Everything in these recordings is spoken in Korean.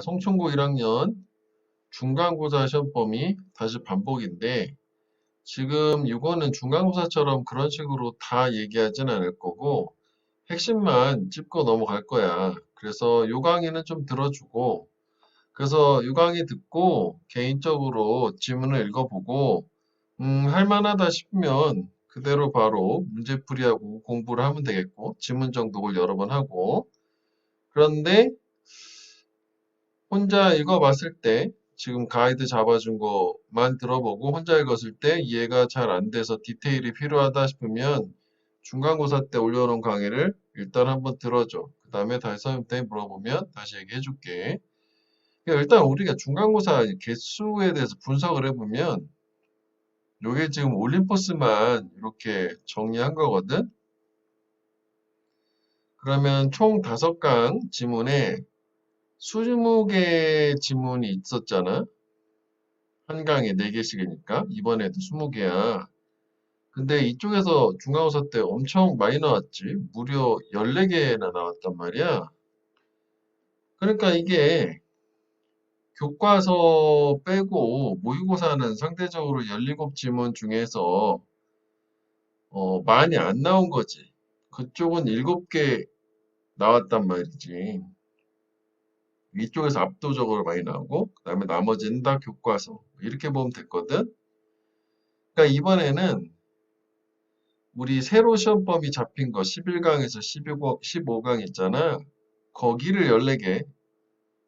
송충고 1학년 중간고사 시험 범위 다시 반복인데 지금 이거는 중간고사처럼 그런 식으로 다 얘기하진 않을 거고 핵심만 짚고 넘어갈 거야. 그래서 요 강의는 좀 들어주고 그래서 요 강의 듣고 개인적으로 지문을 읽어보고 할 만하다 싶으면 그대로 바로 문제풀이하고 공부를 하면 되겠고 지문 정독을 여러 번 하고 그런데 혼자 읽어봤을 때 지금 가이드 잡아준 거만 들어보고 혼자 읽었을 때 이해가 잘 안 돼서 디테일이 필요하다 싶으면 중간고사 때 올려놓은 강의를 일단 한번 들어줘. 그 다음에 다시 선생님한테 물어보면 다시 얘기해 줄게. 그러니까 일단 우리가 중간고사 개수에 대해서 분석을 해보면 요게 지금 올림포스만 이렇게 정리한 거거든. 그러면 총 5강 지문에 20개 지문이 있었잖아. 한 강에 4개씩이니까 이번에도 20개야. 근데 이쪽에서 중간고사 때 엄청 많이 나왔지. 무려 14개나 나왔단 말이야. 그러니까 이게 교과서 빼고 모의고사는 상대적으로 17지문 중에서 많이 안 나온 거지. 그쪽은 7개 나왔단 말이지. 이쪽에서 압도적으로 많이 나오고 그 다음에 나머지는 다 교과서. 이렇게 보면 됐거든. 그러니까 이번에는 우리 새로 시험 범위 잡힌 거 11강에서 15강 있잖아. 거기를 14개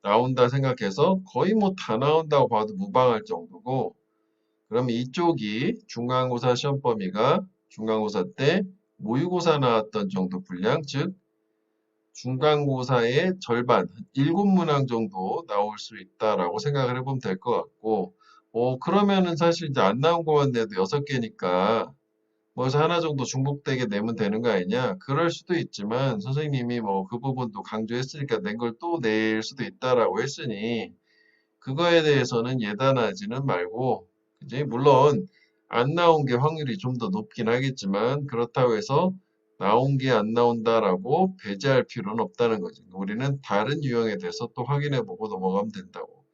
나온다 생각해서 거의 뭐 다 나온다고 봐도 무방할 정도고 그러면 이쪽이 중간고사 시험 범위가 중간고사 때 모의고사 나왔던 정도 분량, 즉 중간고사의 절반, 7문항 정도 나올 수 있다라고 생각을 해보면 될 것 같고 그러면은 사실 이제 안 나온 것만 내도 6개니까 뭐에서 하나 정도 중복되게 내면 되는 거 아니냐? 그럴 수도 있지만 선생님이 뭐 그 부분도 강조했으니까 낸 걸 또 낼 수도 있다라고 했으니 그거에 대해서는 예단하지는 말고 이제 물론 안 나온 게 확률이 좀 더 높긴 하겠지만 그렇다고 해서 나온 게 안 나온다라고 배제할 필요는 없다는 거지. 우리는 다른 유형에 대해서 또 확인해 보고 넘어가면 된다고.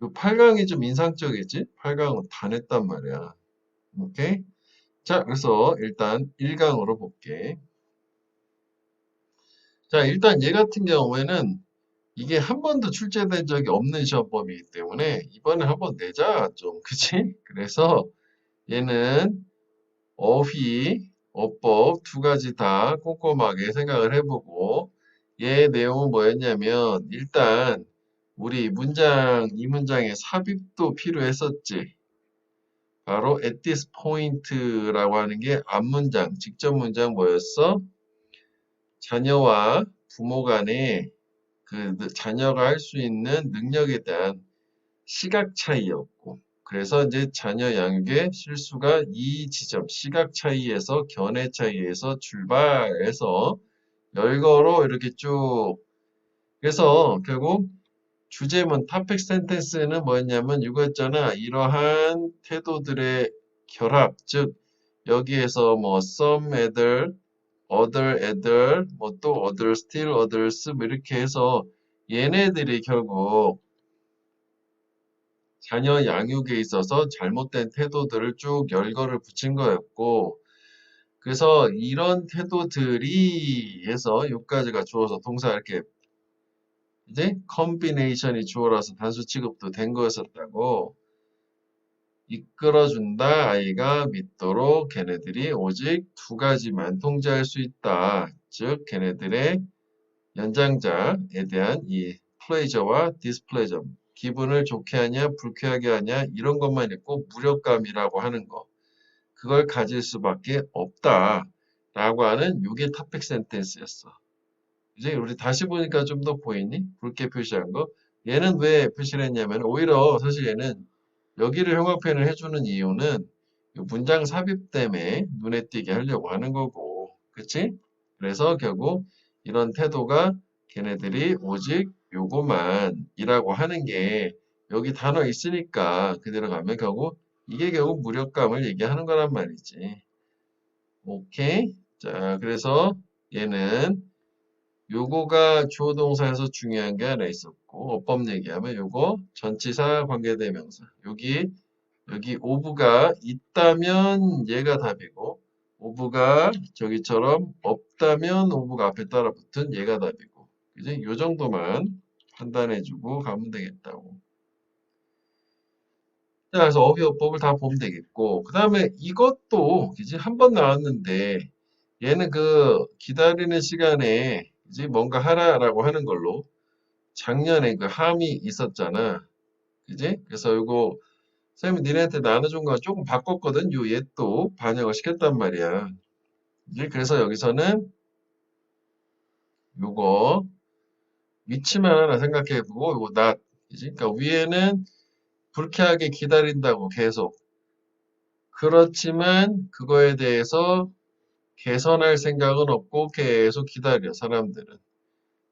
그 8강이 좀 인상적이지? 8강은 다 냈단 말이야. 오케이? 자, 그래서 일단 1강으로 볼게. 자, 일단 얘 같은 경우에는 이게 한 번도 출제된 적이 없는 시험범위이기 때문에 이번에 한번 내자, 좀. 그치? 그래서 얘는 어휘, 어법 두 가지 다 꼼꼼하게 생각을 해보고 얘 내용은 뭐였냐면 일단 우리 문장, 이 문장에 삽입도 필요했었지. 바로 at this point라고 하는 게 앞문장, 직접 문장 뭐였어? 자녀와 부모 간에 그 자녀가 할 수 있는 능력에 대한 시각 차이였고, 그래서 이제 자녀 양육의 실수가 이 지점, 시각 차이에서 견해 차이에서 출발해서 열거로 이렇게 쭉, 그래서 결국 주제문 탑픽 센텐스는 뭐였냐면 이거였잖아. 이러한 태도들의 결합, 즉 여기에서 뭐 some other 애들, 뭐 또 other, still others 뭐 이렇게 해서 얘네들이 결국 자녀 양육에 있어서 잘못된 태도들을 쭉 열거를 붙인 거였고 그래서 이런 태도들이 해서 여기까지가 주어서 동사 이렇게 이제 컨비네이션이 주어라서 단수 취급도 된 거였었다고 이끌어준다 아이가 믿도록 걔네들이 오직 두 가지만 통제할 수 있다. 즉 걔네들의 연장자에 대한 이 플레이저와 디스플레이저 기분을 좋게 하냐 불쾌하게 하냐 이런 것만 있고 무력감이라고 하는 거 그걸 가질 수밖에 없다 라고 하는 요게 탑픽 센텐스였어. 이제 우리 다시 보니까 좀 더 보이니? 붉게 표시한 거. 얘는 왜 표시를 했냐면 오히려 사실 얘는 여기를 형광 표현을 해주는 이유는 요 문장 삽입 때문에 눈에 띄게 하려고 하는 거고. 그치? 그래서 결국 이런 태도가 걔네들이 오직 요거만이라고 하는 게 여기 단어 있으니까 그대로 가면 결국 이게 결국 무력감을 얘기하는 거란 말이지. 오케이? 자, 그래서 얘는 요거가 주어 동사에서 중요한 게 하나 있었고, 어법 얘기하면 요거 전치사 관계대명사. 여기 오브가 있다면 얘가 답이고, 오브가 저기처럼 없다면 오브가 앞에 따라 붙은 얘가 답이고. 그지? 요 정도만 판단해주고 가면 되겠다고. 자, 그래서 어휘어법을 다 보면 되겠고, 그 다음에 이것도 이제 한 번 나왔는데, 얘는 그 기다리는 시간에 이제 뭔가 하라라고 하는 걸로 작년에 그 함이 있었잖아. 그지? 그래서 이거 쌤이 니네한테 나눠준 거 조금 바꿨거든. 요 얘도 반영을 시켰단 말이야. 이제 그래서 여기서는 요거 위치만 하나 생각해보고 요거 not. 그지? 그러니까 위에는 불쾌하게 기다린다고 계속. 그렇지만 그거에 대해서 개선할 생각은 없고 계속 기다려, 사람들은.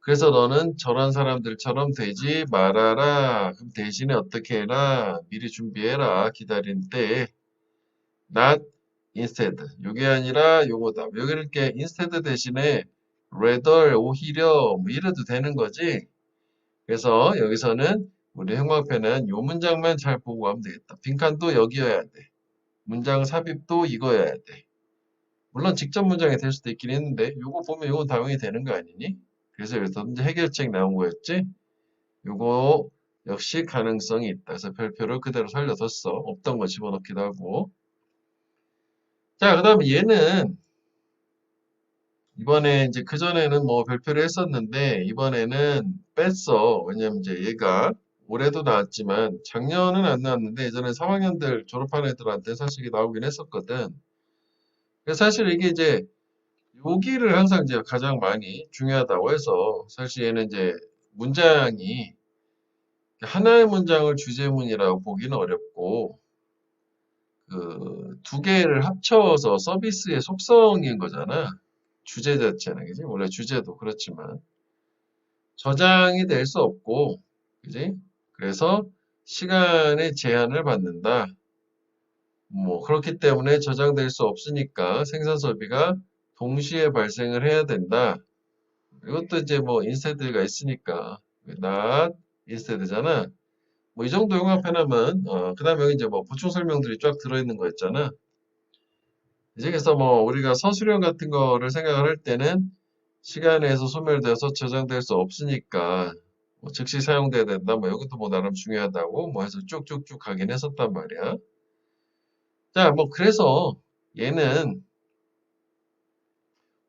그래서 너는 저런 사람들처럼 되지 말아라. 그럼 대신에 어떻게 해라? 미리 준비해라. 기다린 때. not instead. 요게 아니라 요거다. 여기 이렇게 instead 대신에 rather, 오히려 뭐 이래도 되는 거지. 그래서 여기서는 우리 형광펜은 요 문장만 잘 보고 가면 되겠다. 빈칸도 여기여야 돼. 문장 삽입도 이거여야 돼. 물론 직접 문장이 될 수도 있긴 했는데 요거 보면 요건 당연히 되는 거 아니니? 그래서 여기서 이제 해결책 나온 거였지? 요거 역시 가능성이 있다. 그래서 별표를 그대로 살려뒀어. 없던 거 집어넣기도 하고. 자, 그 다음에 얘는 이번에 이제 그전에는 뭐 별표를 했었는데 이번에는 뺐어. 왜냐면 이제 얘가 올해도 나왔지만 작년은 안 나왔는데 예전에 3학년들 졸업한 애들한테 사실 이게 나오긴 했었거든. 그래서 사실 이게 이제 여기를 항상 이제 가장 많이 중요하다고 해서 사실 얘는 이제 문장이 하나의 문장을 주제문이라고 보기는 어렵고 그 두 개를 합쳐서 서비스의 속성인 거잖아. 주제 자체는 그지? 원래 주제도 그렇지만 저장이 될 수 없고 그지? 그래서 시간의 제한을 받는다. 뭐 그렇기 때문에 저장될 수 없으니까 생산 설비가 동시에 발생을 해야 된다. 이것도 이제 뭐 인스테드가 있으니까 not instead잖아. 뭐 이 정도 용합해놓으면 그다음에 여기 이제 뭐 보충 설명들이 쫙 들어있는 거 있잖아. 이제 그래서 뭐 우리가 서술형 같은 거를 생각을 할 때는 시간에서 소멸돼서 저장될 수 없으니까 뭐 즉시 사용돼야 된다. 뭐 여기도 뭐 나름 중요하다고 뭐 해서 쭉쭉쭉 가긴 했었단 말이야. 자, 뭐 그래서 얘는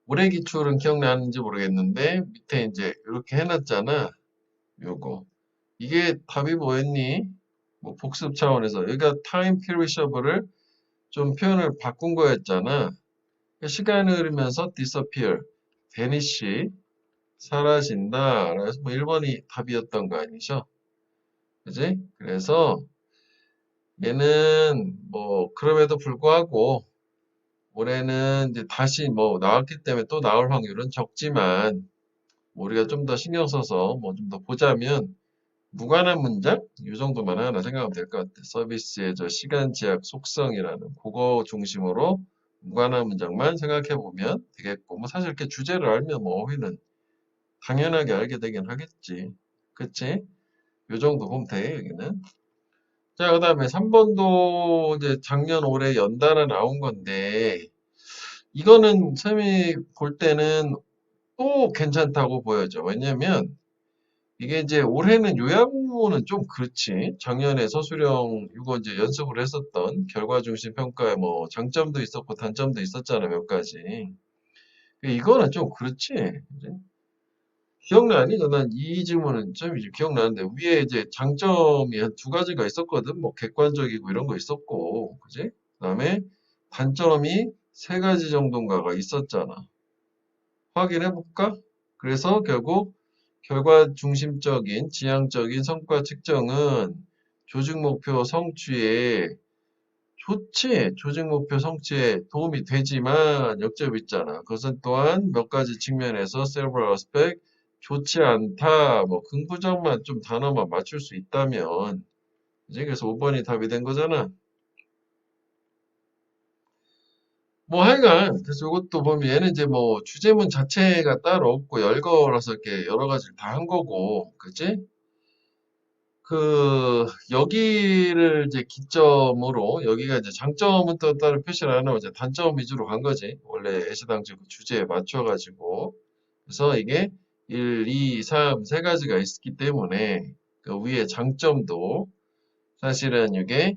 올해 기출은 기억나는지 모르겠는데 밑에 이제 이렇게 해놨잖아. 요거. 이게 답이 뭐였니? 뭐 복습 차원에서 여기가 time perishable을 좀 표현을 바꾼 거였잖아. 시간이 흐르면서 disappear, vanish, 사라진다. 그래서 뭐 1번이 답이었던 거 아니죠? 그지? 그래서 얘는 뭐 그럼에도 불구하고 올해는 이제 다시 뭐 나왔기 때문에 또 나올 확률은 적지만 우리가 좀 더 신경 써서 뭐 좀 더 보자면 무관한 문장? 이 정도만 하나 생각하면 될 것 같아. 서비스의 저 시간 제약 속성이라는 그거 중심으로 무관한 문장만 생각해 보면 되겠고, 뭐 사실 이렇게 주제를 알면 뭐 어휘는 당연하게 알게 되긴 하겠지. 그치? 요 정도 보면 돼, 여기는. 자, 그 다음에 3번도 이제 작년 올해 연달아 나온 건데, 이거는 쌤이 볼 때는 또 괜찮다고 보여져. 왜냐면, 이게 이제 올해는 요양원은 좀 그렇지. 작년에 서술형 이거 이제 연습을 했었던 결과 중심 평가에 뭐 장점도 있었고 단점도 있었잖아 몇 가지. 이거는 좀 그렇지. 그지? 기억나니? 난이 질문은 좀 이제 기억나는데 위에 이제 장점이 한 두 가지가 있었거든. 뭐 객관적이고 이런 거 있었고, 그지? 그다음에 단점이 세 가지 정도인가가 있었잖아. 확인해 볼까? 그래서 결국 결과 중심적인 지향적인 성과 측정은 조직 목표 성취에 좋지. 조직 목표 성취에 도움이 되지만 역점이 있잖아. 그것은 또한 몇 가지 측면에서 several aspect 좋지 않다. 뭐 긍부정만 좀 단어만 맞출 수 있다면 이제 그래서 5번이 답이 된 거잖아. 뭐 하여간 그래서 이것도 보면 얘는 이제 뭐 주제문 자체가 따로 없고 열거라서 이렇게 여러 가지를 다 한 거고, 그지? 그 여기를 이제 기점으로 여기가 이제 장점은 또 따로 표시를 안 하고 이제 단점 위주로 간 거지. 원래 애시당초 그 주제에 맞춰가지고. 그래서 이게 1, 2, 3 세 가지가 있기 때문에 그 위에 장점도 사실은 이게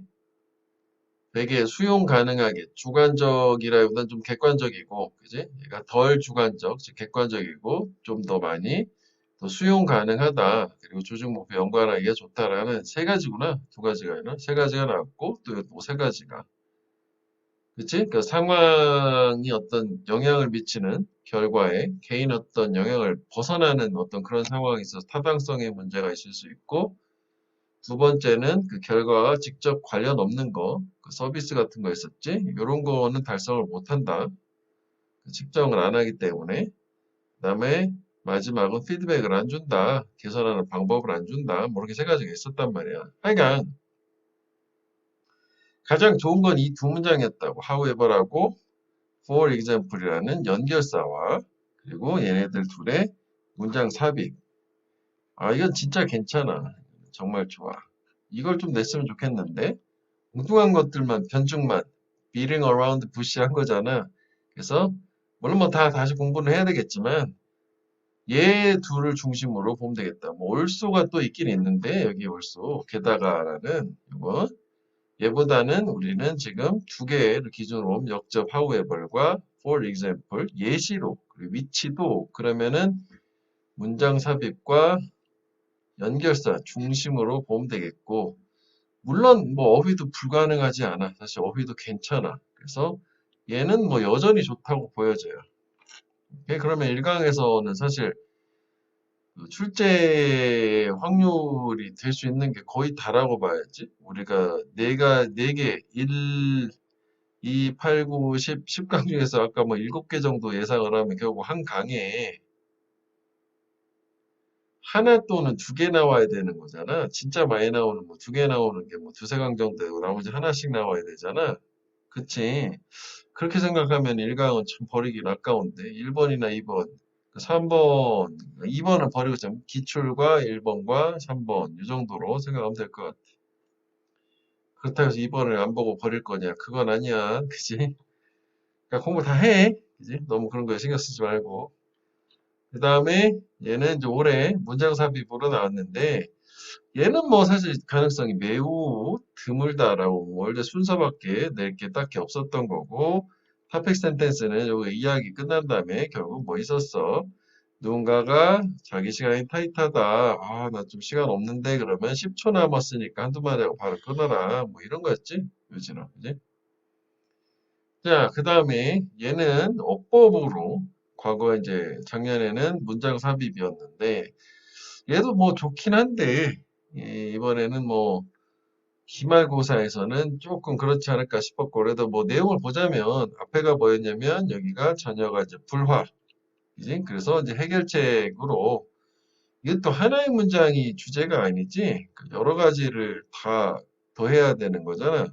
되게 수용 가능하게 주관적이라기보다는 좀 객관적이고, 그지? 얘가 덜 주관적, 즉 객관적이고 좀 더 많이 더 수용 가능하다. 그리고 조직 목표 연관하기가 좋다라는 세 가지구나. 두 가지가 아니라 세 가지가 나왔고 또 세 가지가. 그치? 그 상황이 어떤 영향을 미치는 결과에 개인 어떤 영향을 벗어나는 어떤 그런 상황이 있어서 타당성의 문제가 있을 수 있고, 두 번째는 그 결과와 직접 관련 없는 거, 그 서비스 같은 거 있었지? 이런 거는 달성을 못 한다. 측정을 안 하기 때문에. 그다음에 마지막은 피드백을 안 준다. 개선하는 방법을 안 준다. 뭐 이렇게 세 가지가 있었단 말이야. 하여간 가장 좋은 건 이 두 문장이었다고. however하고 for example이라는 연결사와 그리고 얘네들 둘의 문장 삽입. 아, 이건 진짜 괜찮아. 정말 좋아. 이걸 좀 냈으면 좋겠는데. 엉뚱한 것들만 변증만 beating around bush 한 거잖아. 그래서 물론 뭐 다 다시 공부는 해야 되겠지만 얘 둘을 중심으로 보면 되겠다. 뭐 올소가 또 있긴 있는데 여기 올소 게다가라는 이거 얘보다는 우리는 지금 두 개를 기준으로 보면 역접 however과 for example 예시로 그리고 위치도 그러면은 문장 삽입과 연결사 중심으로 보면 되겠고 물론 뭐 어휘도 불가능하지 않아. 사실 어휘도 괜찮아. 그래서 얘는 뭐 여전히 좋다고 보여져요. 오케이? 그러면 1강에서는 사실 그 출제 확률이 될 수 있는 게 거의 다라고 봐야지. 우리가 네 개 1, 2, 8, 9, 10강 중에서 아까 뭐 7개 정도 예상을 하면 결국 한 강에 하나 또는 두 개 나와야 되는 거잖아. 진짜 많이 나오는 뭐 두 개 나오는 게 뭐 두세 강 정도 되고 나머지 하나씩 나와야 되잖아. 그치? 그렇게 생각하면 1강은 참 버리긴 아까운데 1번이나 2번, 3번, 2번은 버리고 좀 기출과 1번과 3번 이 정도로 생각하면 될 것 같아. 그렇다고 해서 2번을 안 보고 버릴 거냐? 그건 아니야. 그지? 그러니까 공부 다 해. 그지? 너무 그런 거에 신경 쓰지 말고. 그 다음에 얘는 이제 올해 문장 삽입으로 나왔는데 얘는 뭐 사실 가능성이 매우 드물다라고 원래 순서밖에 낼 게 딱히 없었던 거고 탑픽 센텐스는 여기 이야기 끝난 다음에 결국 뭐 있었어? 누군가가 자기 시간이 타이트하다. 아, 나 좀 시간 없는데 그러면 10초 남았으니까 한두 마디 하고 바로 끊어라. 뭐 이런 거였지? 요지는. 그지? 자, 그 다음에 얘는 어법으로 과거 이제 작년에는 문장 삽입이었는데 얘도 뭐 좋긴 한데 이번에는 뭐 기말고사에서는 조금 그렇지 않을까 싶었고 그래도 뭐 내용을 보자면 앞에가 뭐였냐면 여기가 자녀가 이제 불화 그지? 그래서 이제 해결책으로 이게 또 하나의 문장이 주제가 아니지 그 여러 가지를 다 더해야 되는 거잖아.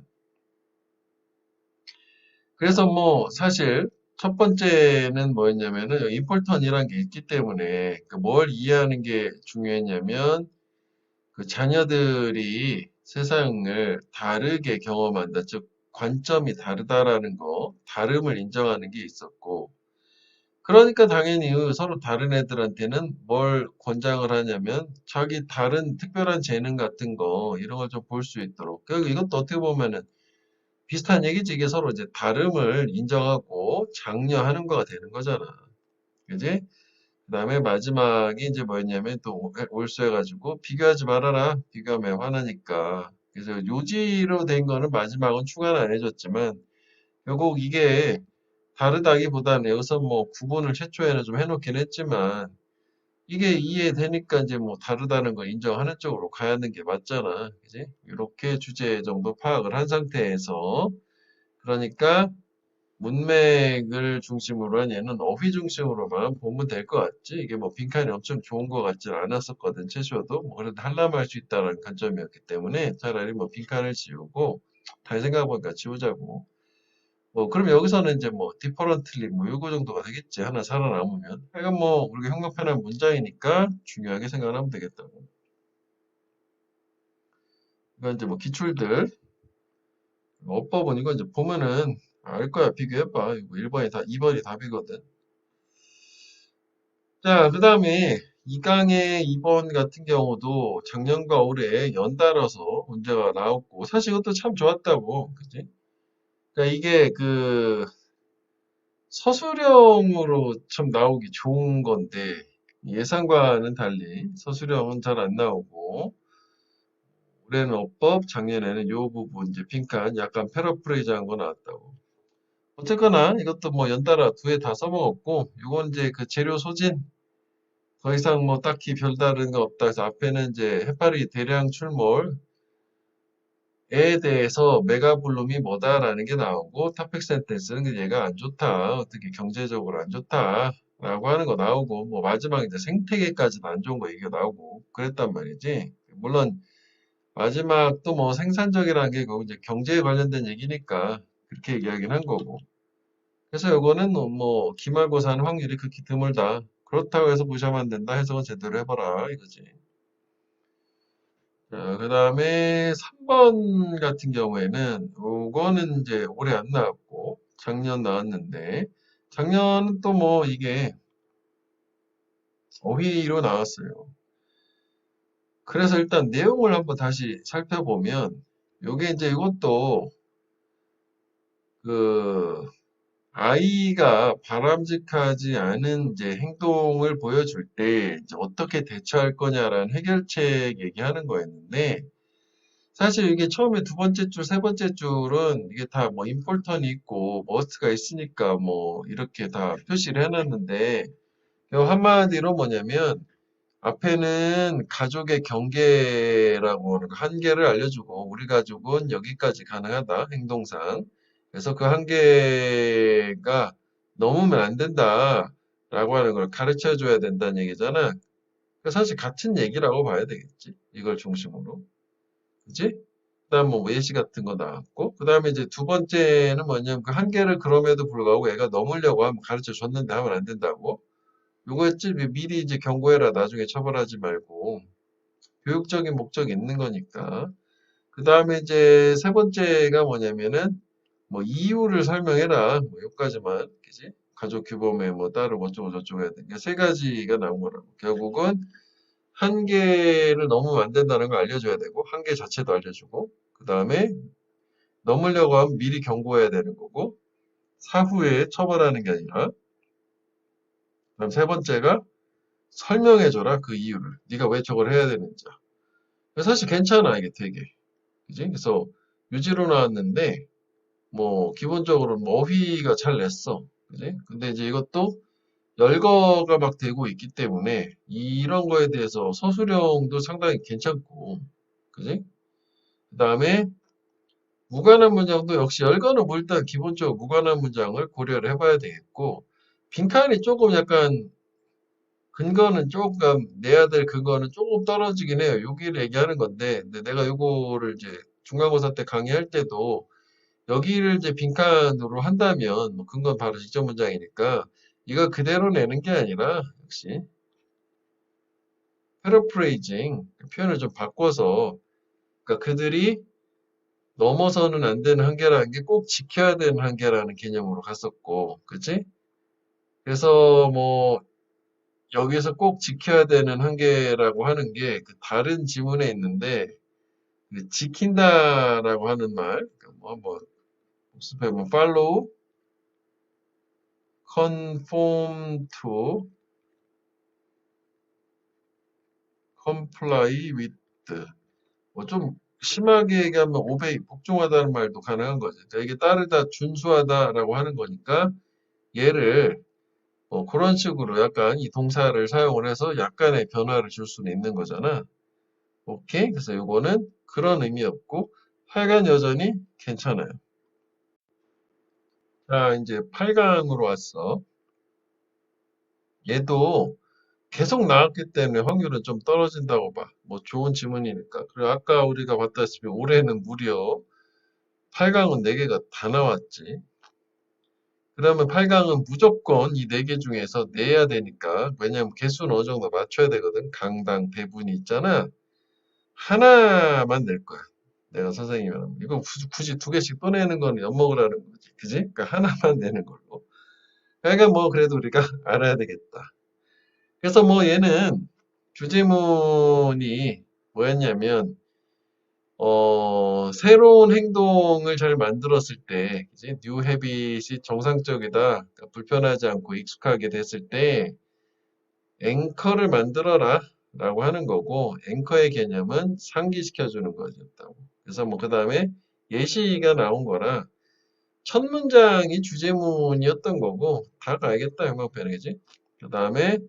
그래서 뭐 사실 첫 번째는 뭐였냐면은 임폴턴이라는 게 있기 때문에 그 뭘 이해하는 게 중요했냐면 그 자녀들이 세상을 다르게 경험한다. 즉, 관점이 다르다라는 거, 다름을 인정하는 게 있었고, 그러니까 당연히 서로 다른 애들한테는 뭘 권장을 하냐면, 자기 다른 특별한 재능 같은 거, 이런 걸 좀 볼 수 있도록. 결국 이것도 어떻게 보면은 비슷한 얘기지. 이게 서로 이제 다름을 인정하고 장려하는 거가 되는 거잖아. 그지? 그 다음에 마지막이 이제 뭐였냐면 또 올수해가지고 비교하지 말아라. 비교하면 화나니까. 그래서 요지로 된 거는 마지막은 추가는 안 해줬지만 결국 이게 다르다기보다는 여기서 뭐 구분을 최초에는 좀 해놓긴 했지만 이게 이해되니까 이제 뭐 다르다는 걸 인정하는 쪽으로 가야 하는 게 맞잖아. 그지? 이렇게 주제 정도 파악을 한 상태에서 그러니까 문맥을 중심으로 한 얘는 어휘 중심으로만 보면 될 것 같지. 이게 뭐 빈칸이 엄청 좋은 것 같진 않았었거든. 최소도 뭐 그래도 한람할 수 있다는 관점이었기 때문에 차라리 뭐 빈칸을 지우고 다시 생각해보니까 지우자고. 그럼 여기서는 이제 뭐 differently 뭐 요거 정도가 되겠지. 하나 살아남으면. 하여간 뭐 우리가 형용편한 문장이니까 중요하게 생각하면 되겠다고. 이건 이제 뭐 기출들. 어법은 이거 이제 보면은 알 거야. 비교해봐. 이거 1번이 2번이 답이거든. 자, 그 다음에 2강의 2번 같은 경우도 작년과 올해 연달아서 문제가 나왔고, 사실 이것도 참 좋았다고. 그지? 그러니까 이게 그 서술형으로 참 나오기 좋은 건데, 예상과는 달리 서술형은 잘 안 나오고, 올해는 어법, 작년에는 요 부분 이제 빈칸 약간 패러프레이즈한 거 나왔다고. 어쨌거나 이것도 뭐 연달아 두 해 다 써먹었고, 요건 이제 그 재료 소진 더 이상 뭐 딱히 별다른 거 없다 해서 앞에는 이제 해파리 대량 출몰에 대해서 메가블룸이 뭐다라는 게 나오고 탑픽 센텐스는 얘가 안 좋다. 어떻게 경제적으로 안 좋다. 라고 하는 거 나오고 뭐 마지막에 이제 생태계까지도 안 좋은 거 얘기가 나오고 그랬단 말이지. 물론 마지막 또 뭐 생산적이라는 게 이제 경제에 관련된 얘기니까 그렇게 얘기하긴 한 거고. 그래서 요거는 뭐 기말고사 하는 확률이 극히 드물다. 그렇다고 해서 무시하면 안 된다. 해석은 제대로 해봐라 이거지. 자, 그 다음에 3번 같은 경우에는 요거는 이제 올해 안 나왔고 작년 나왔는데 작년은 또 뭐 이게 어휘로 나왔어요. 그래서 일단 내용을 한번 다시 살펴보면 요게 이제 이것도 그 아이가 바람직하지 않은 이제 행동을 보여줄 때 이제 어떻게 대처할 거냐라는 해결책 얘기하는 거였는데 사실 이게 처음에 두 번째 줄, 세 번째 줄은 이게 다 뭐 임포턴이 있고 머스트가 있으니까 뭐 이렇게 다 표시를 해놨는데 요 한마디로 뭐냐면 앞에는 가족의 경계라고 하는 거 한계를 알려주고 우리 가족은 여기까지 가능하다 행동상 그래서 그 한계가 넘으면 안 된다 라고 하는 걸 가르쳐 줘야 된다는 얘기잖아. 그러니까 사실 같은 얘기라고 봐야 되겠지 이걸 중심으로 그치? 그다음 뭐 예시 같은 거 나왔고 그다음에 이제 두 번째는 뭐냐면 그 한계를 그럼에도 불구하고 애가 넘으려고 하면 가르쳐 줬는데 하면 안 된다고 요거였지 미리 이제 경고해라 나중에 처벌하지 말고 교육적인 목적이 있는 거니까 그다음에 이제 세 번째가 뭐냐면은 뭐 이유를 설명해라 뭐 여기까지만 그지 가족 규범에 뭐 따르고 어쩌고 저쩌고 해야 돼. 그러니까 세 가지가 나온 거라고 결국은 한계를 넘으면 안 된다는 걸 알려줘야 되고 한계 자체도 알려주고 그 다음에 넘으려고 하면 미리 경고해야 되는 거고 사후에 처벌하는 게 아니라 그다음 세 번째가 설명해줘라 그 이유를 네가 왜 저걸 해야 되는지 사실 괜찮아 이게 되게 그지 그래서 유지로 나왔는데 뭐 기본적으로 뭐 어휘가 잘 냈어 그지 근데 이제 이것도 열거가 막 되고 있기 때문에 이런 거에 대해서 서술형도 상당히 괜찮고 그지 그 다음에 무관한 문장도 역시 열거는 뭐 일단 기본적으로 무관한 문장을 고려를 해봐야 되겠고 빈칸이 조금 약간 근거는 조금 내야 될 근거는 조금 떨어지긴 해요. 여기를 얘기하는 건데 근데 내가 요거를 이제 중간고사 때 강의할 때도 여기를 이제 빈칸으로 한다면 뭐 근거는 바로 직접 문장이니까 이거 그대로 내는 게 아니라 역시 패러프레이징 표현을 좀 바꿔서 그러니까 그들이 넘어서는 안 되는 한계라는 게 꼭 지켜야 되는 한계라는 개념으로 갔었고, 그치? 그래서 뭐 여기서 꼭 지켜야 되는 한계라고 하는 게 그 다른 지문에 있는데 그 지킨다라고 하는 말, 뭐 한번 복습해보면 follow, conform to, comply with, 뭐 좀 심하게 얘기하면 obey, 복종하다는 말도 가능한 거죠. 그러니까 이게 따르다, 준수하다라고 하는 거니까 얘를 그런 식으로 약간 이 동사를 사용을 해서 약간의 변화를 줄 수는 있는 거잖아. 오케이? 그래서 이거는 그런 의미였고, 하여간 여전히 괜찮아요. 자, 이제 8강으로 왔어. 얘도 계속 나왔기 때문에 확률은 좀 떨어진다고 봐. 뭐 좋은 지문이니까. 그리고 아까 우리가 봤다시피 올해는 무려 8강은 4개가 다 나왔지. 그 다음에 8강은 무조건 이 4개 중에서 내야 되니까, 왜냐면 개수는 어느 정도 맞춰야 되거든. 강당 대분이 있잖아. 하나만 낼 거야. 내가 선생님이라면. 이거 굳이 2개씩 또 내는 건 엿먹으라는 거지. 그지? 그러니까 하나만 내는 걸로. 그러니까 뭐 그래도 우리가 알아야 되겠다. 그래서 뭐 얘는 주제문이 뭐였냐면, 새로운 행동을 잘 만들었을 때, 이제 뉴 헤빗이 정상적이다, 그러니까 불편하지 않고 익숙하게 됐을 때, 앵커를 만들어라 라고 하는 거고, 앵커의 개념은 상기시켜주는 거였다고. 그래서 뭐 그 다음에 예시가 나온 거라, 첫 문장이 주제문이었던 거고, 다 알겠다, 영문편이지. 그 다음에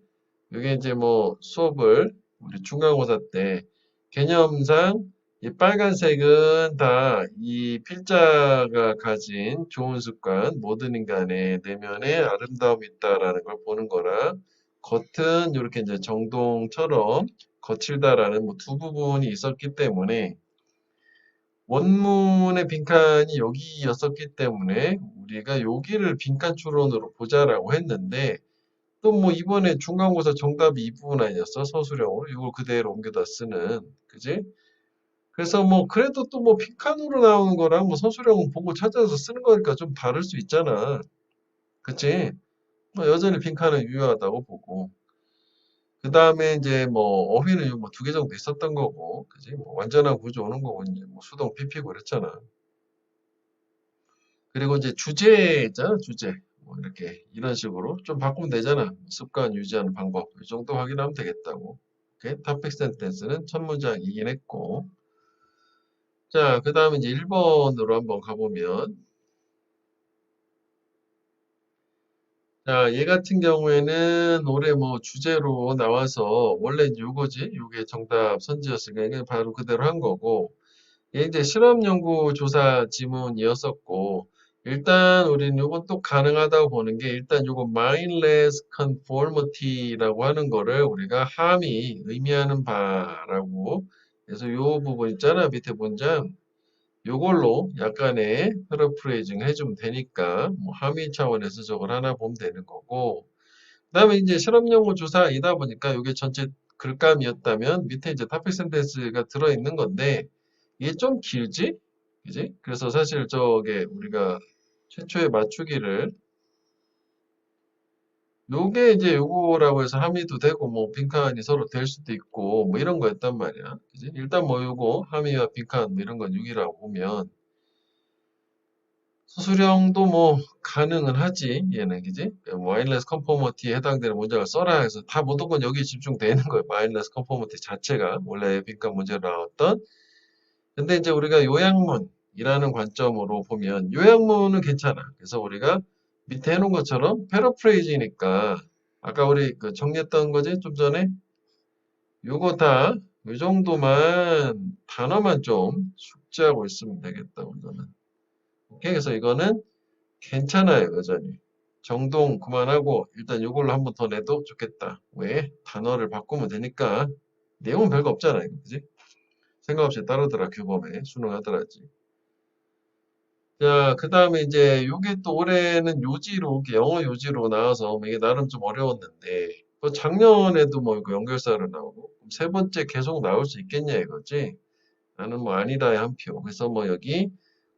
이게 이제 뭐 수업을 우리 중간고사 때 개념상 이 빨간색은 다 이 필자가 가진 좋은 습관, 모든 인간의 내면에 아름다움이 있다라는 걸 보는 거라, 겉은 이렇게 이제 정동처럼 거칠다라는 뭐 두 부분이 있었기 때문에, 원문의 빈칸이 여기였었기 때문에 우리가 여기를 빈칸 추론으로 보자라고 했는데, 또 뭐 이번에 중간고사 정답이 이 부분 아니었어? 서술형으로 이걸 그대로 옮겨다 쓰는, 그지? 그래서 뭐 그래도 또 뭐 빈칸으로 나오는 거랑 뭐 서술형은 보고 찾아서 쓰는 거니까 좀 다를 수 있잖아. 그치? 뭐 여전히 빈칸은 유효하다고 보고, 그 다음에 이제 뭐 어휘는 뭐 2개 정도 있었던 거고, 그지? 뭐 완전한 구조 오는 거고, 이제 뭐 수동 PP고 그랬잖아. 그리고 이제 주제잖아, 주제. 뭐 이렇게 이런 식으로 좀 바꾸면 되잖아. 습관 유지하는 방법. 이 정도 확인하면 되겠다고. 오케이? 토픽 센텐스는 첫 문장이긴 했고. 자, 그 다음에 이제 1번으로 한번 가보면. 자, 얘 같은 경우에는 올해 뭐 주제로 나와서 원래 이제 요거지. 요게 정답 선지였으니까 이게 바로 그대로 한 거고. 얘 이제 실험 연구 조사 지문이었었고, 일단 우리는 요건 또 가능하다고 보는 게, 일단 요거 mindless conformity라고 하는 거를 우리가 함이 의미하는 바라고, 그래서 요 부분 있잖아, 밑에 문장. 요걸로 약간의 패러프레이징 해주면 되니까, 뭐 함의 차원에서 저걸 하나 보면 되는 거고, 그 다음에 이제 실험 연구 조사이다 보니까 요게 전체 글감이었다면 밑에 이제 토픽 센텐스가 들어있는 건데, 이게 좀 길지? 그지? 그래서 사실 저게 우리가 최초의 맞추기를, 요게 이제 요거라고 해서 함의도 되고 뭐 빈칸이 서로 될 수도 있고 뭐 이런 거였단 말이야. 그지? 일단 뭐 요거 함의와 빈칸 뭐 이런 건 6이라고 보면, 수수령도 뭐 가능은 하지 얘는. 그지? 마이너스 컨포머티에 해당되는 문장을 써라 해서 다 무조건 여기 집중되는 거예요. 마이너스 컨포머티 자체가 원래 빈칸 문제로 나왔던. 근데 이제 우리가 요약문이라는 관점으로 보면 요약문은 괜찮아. 그래서 우리가 밑에 해놓은 것처럼 패러프레이즈니까 아까 우리 그 정리했던 거지 좀 전에, 요거 다 요 정도만 단어만 좀 숙지하고 있으면 되겠다 우리는. 오케이. 그래서 이거는 괜찮아요 여전히. 정동 그만하고 일단 요걸로 한 번 더 내도 좋겠다. 왜? 단어를 바꾸면 되니까. 내용은 별거 없잖아 이거. 그지? 생각 없이 따르더라 규범에 수능하더라지. 자, 그 다음에 이제 요게 또 올해는 요지로, 영어 요지로 나와서 이게 나름 좀 어려웠는데, 뭐 작년에도 뭐 이거 연결사로 나오고, 그럼 세 번째 계속 나올 수 있겠냐 이거지? 나는 뭐 아니다의 한 표. 그래서 뭐 여기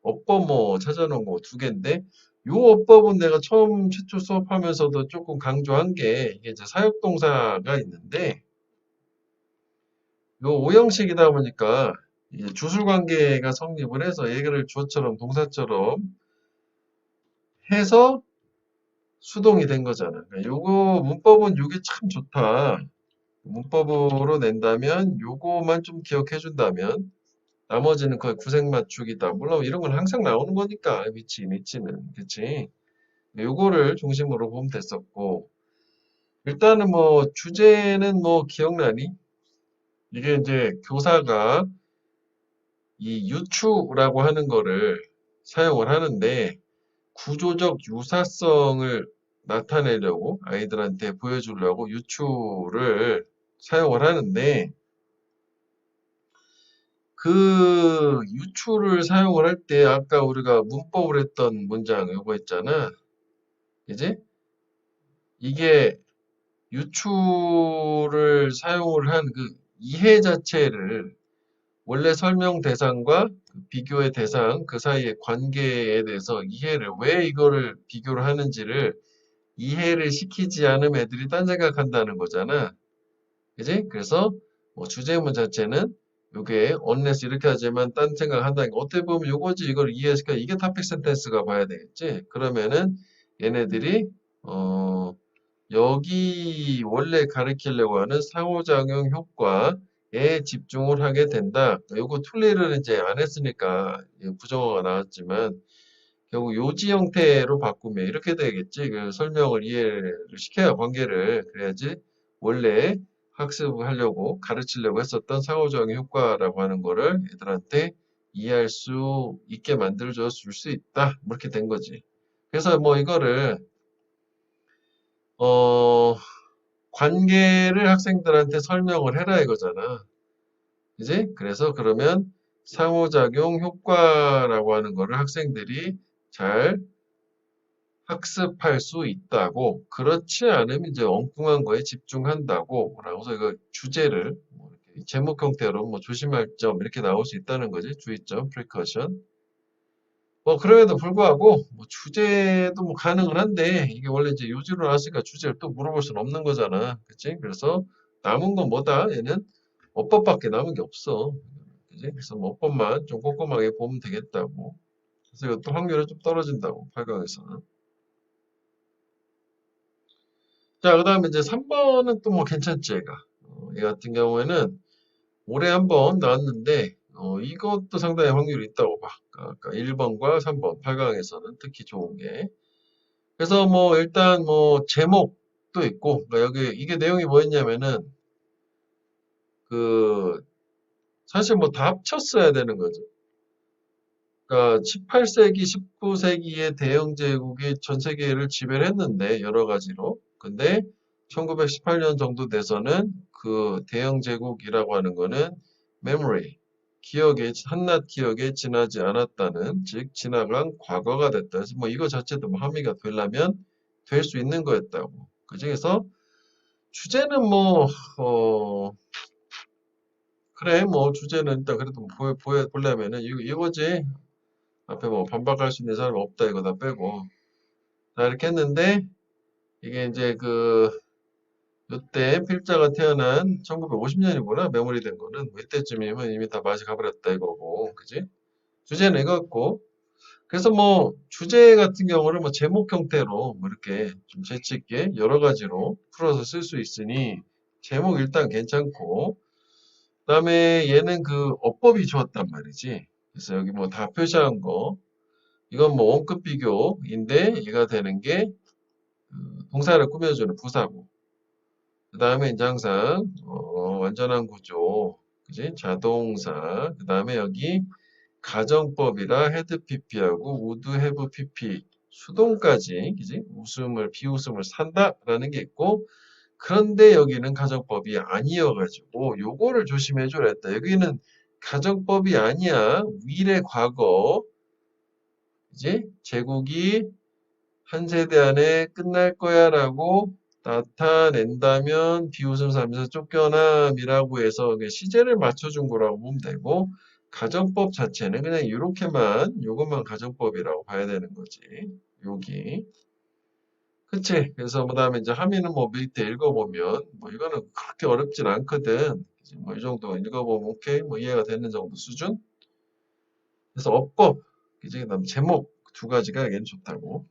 어법 뭐 찾아놓은 거 2개인데, 요 어법은 내가 처음 최초 수업하면서도 조금 강조한 게, 이게 이제 사역동사가 있는데, 요 오형식이다 보니까, 이제 주술관계가 성립을 해서 얘를 주어처럼 동사처럼 해서 수동이 된 거잖아. 그러니까 요거 문법은 요게 참 좋다. 문법으로 낸다면 요거만 좀 기억해 준다면 나머지는 거의 구색 맞추기다. 물론 이런 건 항상 나오는 거니까 위치는 그치. 요거를 중심으로 보면 됐었고, 일단은 뭐 주제는 뭐 기억나니? 이게 이제 교사가 이 유추라고 하는 거를 사용을 하는데, 구조적 유사성을 나타내려고 아이들한테 보여주려고 유추를 사용을 하는데, 그 유추를 사용을 할 때 아까 우리가 문법을 했던 문장 요거 있잖아. 그지? 이게 유추를 사용을 한 그 이해 자체를 원래 설명 대상과 그 비교의 대상 그 사이의 관계에 대해서 이해를 왜 이거를 비교를 하는지를 이해를 시키지 않으면 애들이 딴 생각한다는 거잖아. 그지? 그래서 뭐 주제문 자체는 요게 unless 이렇게 하지만 딴 생각한다는 거 어떻게 보면 요거지 이걸 이해시켜 이게 topic sentence가 봐야 되겠지. 그러면은 얘네들이 여기 원래 가리키려고 하는 상호작용 효과에 집중을 하게 된다. 요거 툴리를 이제 안 했으니까 부정어가 나왔지만 결국 요지 형태로 바꾸면 이렇게 되겠지. 그 설명을 이해를 시켜야 관계를 그래야지 원래 학습하려고 가르치려고 했었던 상호작용 효과라고 하는 거를 애들한테 이해할 수 있게 만들어 줄 수 있다. 뭐 이렇게 된 거지. 그래서 뭐 이거를 어 관계를 학생들한테 설명을 해라 이거잖아. 그지? 그래서 그러면 상호작용 효과라고 하는 거를 학생들이 잘 학습할 수 있다고. 그렇지 않으면 이제 엉뚱한 거에 집중한다고. 라고서 이거 주제를 뭐 이렇게 제목 형태로 뭐 조심할 점 이렇게 나올 수 있다는 거지. 주의점, precaution. 뭐 그럼에도 불구하고 뭐 주제도 뭐 가능은 한데 이게 원래 이제 요지로 나왔으니까 주제를 또 물어볼 수는 없는 거잖아. 그치? 그래서 남은 건 뭐다? 얘는 어법밖에 남은 게 없어. 그치? 그래서 뭐 어법만 좀 꼼꼼하게 보면 되겠다고. 그래서 이것도 확률이 좀 떨어진다고. 8강에서는. 자, 그 다음에 이제 3번은 또 뭐 괜찮지, 얘가. 얘 같은 경우에는 올해 한 번 나왔는데, 이것도 상당히 확률이 있다고 봐. 아까 1번과 3번, 8강에서는 특히 좋은 게. 그래서 뭐 일단 뭐 제목도 있고, 그러니까 여기 이게 내용이 뭐였냐면은, 그, 사실 뭐 다 합쳤어야 되는 거죠. 그러니까 18세기, 19세기의 대영 제국이 전 세계를 지배를 했는데 여러 가지로. 근데 1918년 정도 돼서는 그 대영 제국이라고 하는 거는 memory, 기억에 한낱 기억에 지나지 않았다는 즉 지나간 과거가 됐다. 그래서 뭐 이거 자체도 뭐 함의가 되려면 될 수 있는 거였다고. 그중에서 주제는 뭐 그래 뭐 주제는 일단 그래도 보려면은 이거지. 앞에 뭐 반박할 수 있는 사람이 없다 이거 다 빼고 자 이렇게 했는데 이게 이제 그 요때 필자가 태어난 1950년이구나 메모리 된 거는 뭐 이때쯤이면 이미 다 맛이 가버렸다 이거고 그지 주제는 이거였고 그래서 뭐 주제 같은 경우는 뭐 제목 형태로 뭐 이렇게 좀 재치 있게 여러 가지로 풀어서 쓸 수 있으니 제목 일단 괜찮고 그다음에 얘는 그 어법이 좋았단 말이지 그래서 여기 뭐 다 표시한 거 이건 뭐 원급 비교인데 얘가 되는 게 동사를 꾸며주는 부사고 그 다음에 이제 항상 완전한 구조 그지 자동사 그 다음에 여기 가정법이라 헤드 PP하고 우드 해브 PP 수동까지 그지 웃음을 비웃음을 산다라는 게 있고 그런데 여기는 가정법이 아니어가지고 요거를 조심해 줘야 했다 여기는 가정법이 아니야 위례 과거 이제 제국이 한 세대 안에 끝날 거야 라고 나타낸다면 비웃음 삼면서 쫓겨남이라고 해서 시제를 맞춰준 거라고 보면 되고 가정법 자체는 그냥 이렇게만 요것만 가정법이라고 봐야 되는 거지 여기 그치 그래서 그 다음에 이제 함의는 뭐 밑에 읽어보면 뭐 이거는 그렇게 어렵진 않거든 뭐 이 정도 읽어보면 오케이 뭐 이해가 되는 정도 수준 그래서 어법 그지 그다음 제목 두 가지가 얘는 좋다고